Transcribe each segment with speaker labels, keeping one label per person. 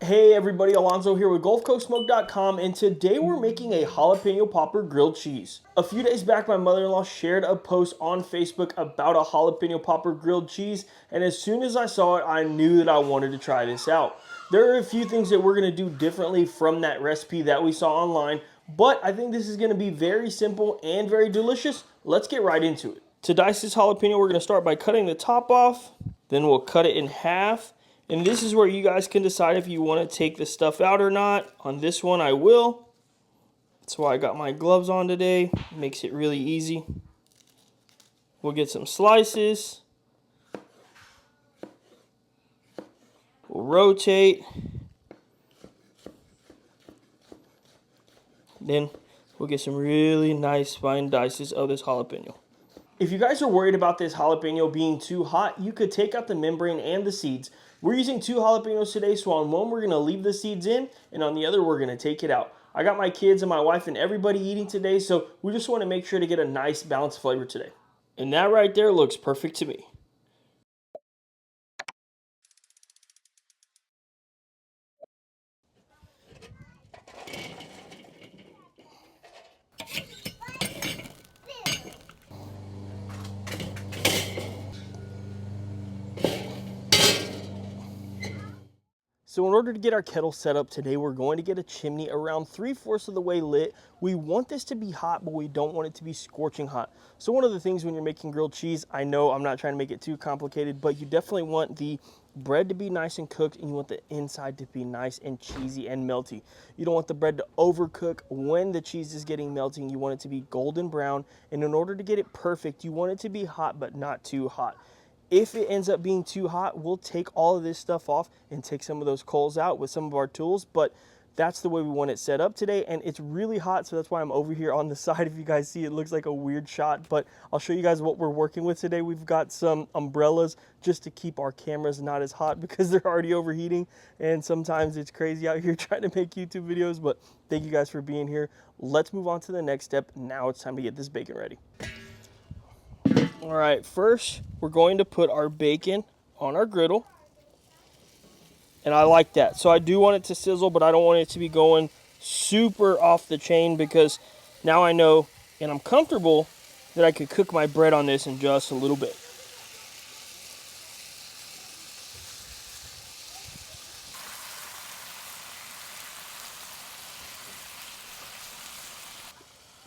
Speaker 1: Hey everybody, Alonzo here with GulfCoastSmoke.com, and today we're making a jalapeno popper grilled cheese. A few days back, my mother-in-law shared a post on Facebook about a jalapeno popper grilled cheese, and as soon as I saw it, I knew that I wanted to try this out. There are a few things that we're going to do differently from that recipe that we saw online, but I think this is going to be very simple and very delicious. Let's get right into it. To dice this jalapeno, we're going to start by cutting the top off, then we'll cut it in half. And this is where you guys can decide if you want to take the stuff out or not. On this one, I will. That's why I got my gloves on today. Makes it really easy. We'll get some slices. We'll rotate. Then we'll get some really nice fine dices of this jalapeno. If you guys are worried about this jalapeno being too hot, you could take out the membrane and the seeds. We're using 2 jalapenos today, so on one we're going to leave the seeds in, and on the other we're going to take it out. I got my kids and my wife and everybody eating today, so we just want to make sure to get a nice balanced flavor today. And that right there looks perfect to me. So in order to get our kettle set up today, we're going to get a chimney around 3/4 of the way lit. We want this to be hot, but we don't want it to be scorching hot. So one of the things when you're making grilled cheese, I know I'm not trying to make it too complicated, but you definitely want the bread to be nice and cooked, and you want the inside to be nice and cheesy and melty. You don't want the bread to overcook when the cheese is getting melting. You want it to be golden brown, and in order to get it perfect, you want it to be hot, but not too hot. If it ends up being too hot, we'll take all of this stuff off and take some of those coals out with some of our tools, but that's the way we want it set up today, and it's really hot, so that's why I'm over here on the side. If you guys see, it looks like a weird shot, but I'll show you guys what we're working with today. We've got some umbrellas just to keep our cameras not as hot because they're already overheating, and sometimes it's crazy out here trying to make YouTube videos, but thank you guys for being here. Let's move on to the next step. Now it's time to get this bacon ready. All right, first we're going to put our bacon on our griddle. And I like that. So I do want it to sizzle, but I don't want it to be going super off the chain because now I know and I'm comfortable that I could cook my bread on this in just a little bit.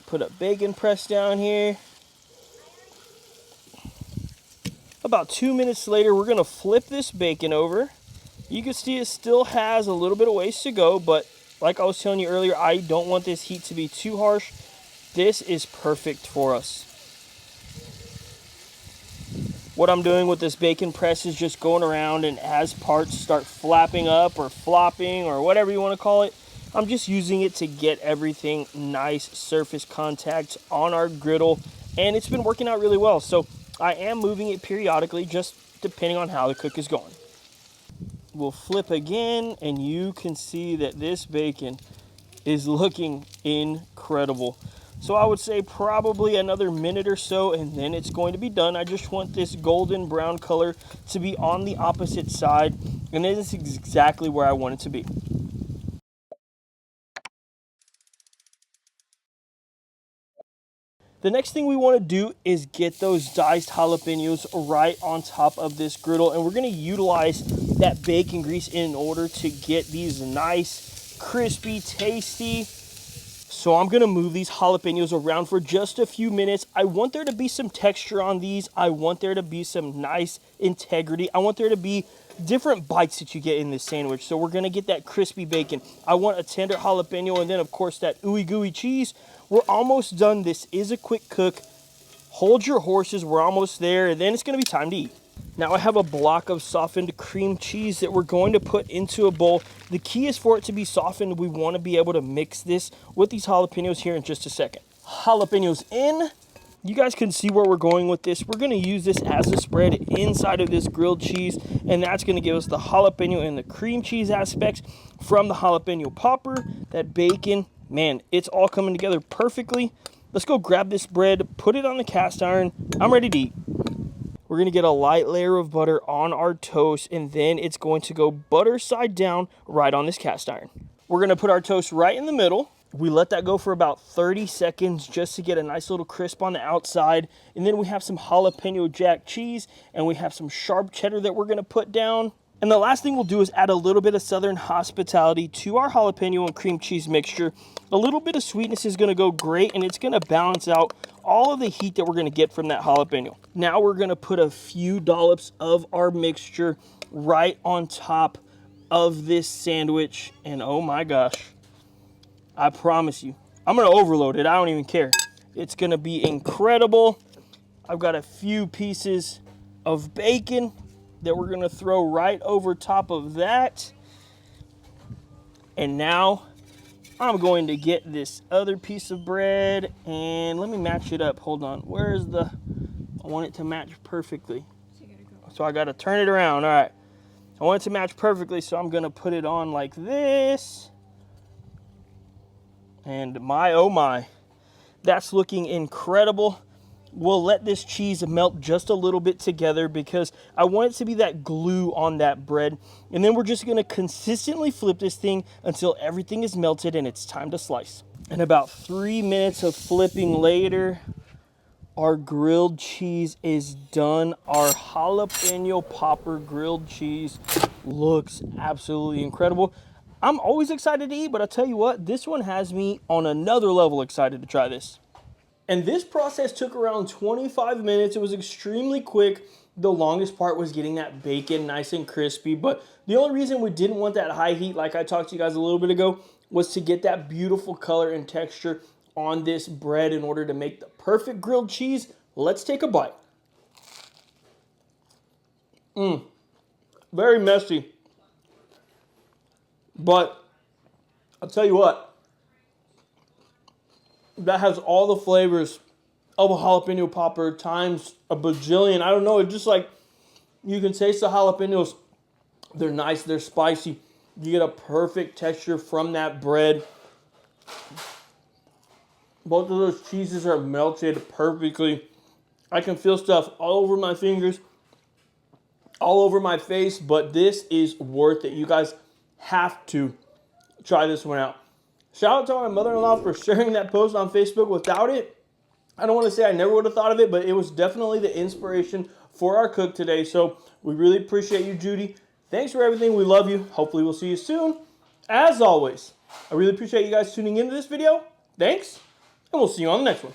Speaker 1: Put a bacon press down here. About 2 minutes later, we're going to flip this bacon over. You can see it still has a little bit of ways to go, but like I was telling you earlier, I don't want this heat to be too harsh. This is perfect for us. What I'm doing with this bacon press is just going around, and as parts start flapping up or flopping or whatever you want to call it, I'm just using it to get everything nice surface contact on our griddle, and it's been working out really well. So I am moving it periodically, just depending on how the cook is going. We'll flip again, and you can see that this bacon is looking incredible. So I would say probably another minute or so, and then it's going to be done. I just want this golden brown color to be on the opposite side, and this is exactly where I want it to be. The next thing we want to do is get those diced jalapenos right on top of this griddle, and we're going to utilize that bacon grease in order to get these nice, crispy, tasty. So I'm going to move these jalapenos around for just a few minutes. I want there to be some texture on these. I want there to be some nice integrity. I want there to be different bites that you get in this sandwich. So we're going to get that crispy bacon. I want a tender jalapeno, and then of course that ooey gooey cheese. We're almost done. This is a quick cook. Hold your horses. We're almost there, and then it's going to be time to eat. Now I have a block of softened cream cheese that we're going to put into a bowl. The key is for it to be softened. We want to be able to mix this with these jalapenos here in just a second. Jalapenos in. You guys can see where we're going with this. We're going to use this as a spread inside of this grilled cheese, and that's going to give us the jalapeno and the cream cheese aspects from the jalapeno popper, that bacon. Man, it's all coming together perfectly. Let's go grab this bread, put it on the cast iron. I'm ready to eat. We're gonna get a light layer of butter on our toast, and then it's going to go butter side down right on this cast iron. We're gonna put our toast right in the middle. We let that go for about 30 seconds just to get a nice little crisp on the outside. And then we have some jalapeno jack cheese, and we have some sharp cheddar that we're gonna put down. And the last thing we'll do is add a little bit of Southern hospitality to our jalapeno and cream cheese mixture. A little bit of sweetness is gonna go great, and it's gonna balance out all of the heat that we're gonna get from that jalapeno. Now we're gonna put a few dollops of our mixture right on top of this sandwich, and oh my gosh, I promise you, I'm gonna overload it. I don't even care. It's gonna be incredible. I've got a few pieces of bacon that we're gonna throw right over top of that. And now I'm going to get this other piece of bread, and let me match it up. Hold on, where's the, I want it to match perfectly. So I gotta turn it around, all right. I want it to match perfectly, so I'm gonna put it on like this. And my, oh my, that's looking incredible. We'll let this cheese melt just a little bit together because I want it to be that glue on that bread. And then we're just gonna consistently flip this thing until everything is melted and it's time to slice. And about 3 minutes of flipping later, our grilled cheese is done. Our jalapeno popper grilled cheese looks absolutely incredible. I'm always excited to eat, but I'll tell you what, this one has me on another level excited to try this. And this process took around 25 minutes. It was extremely quick. The longest part was getting that bacon nice and crispy, but the only reason we didn't want that high heat, like I talked to you guys a little bit ago, was to get that beautiful color and texture on this bread in order to make the perfect grilled cheese. Let's take a bite. Very messy. But I'll tell you what, that has all the flavors of a jalapeno popper times a bajillion. I don't know, it's just like, you can taste the jalapenos. They're nice, they're spicy. You get a perfect texture from that bread. Both of those cheeses are melted perfectly. I can feel stuff all over my fingers, all over my face, but this is worth it. You guys have to try this one out. Shout out to my mother-in-law for sharing that post on Facebook. Without it, I don't want to say I never would have thought of it, but it was definitely the inspiration for our cook today. So we really appreciate you, Judy. Thanks for everything. We love you. Hopefully we'll see you soon. As always, I really appreciate you guys tuning into this video. Thanks, and we'll see you on the next one.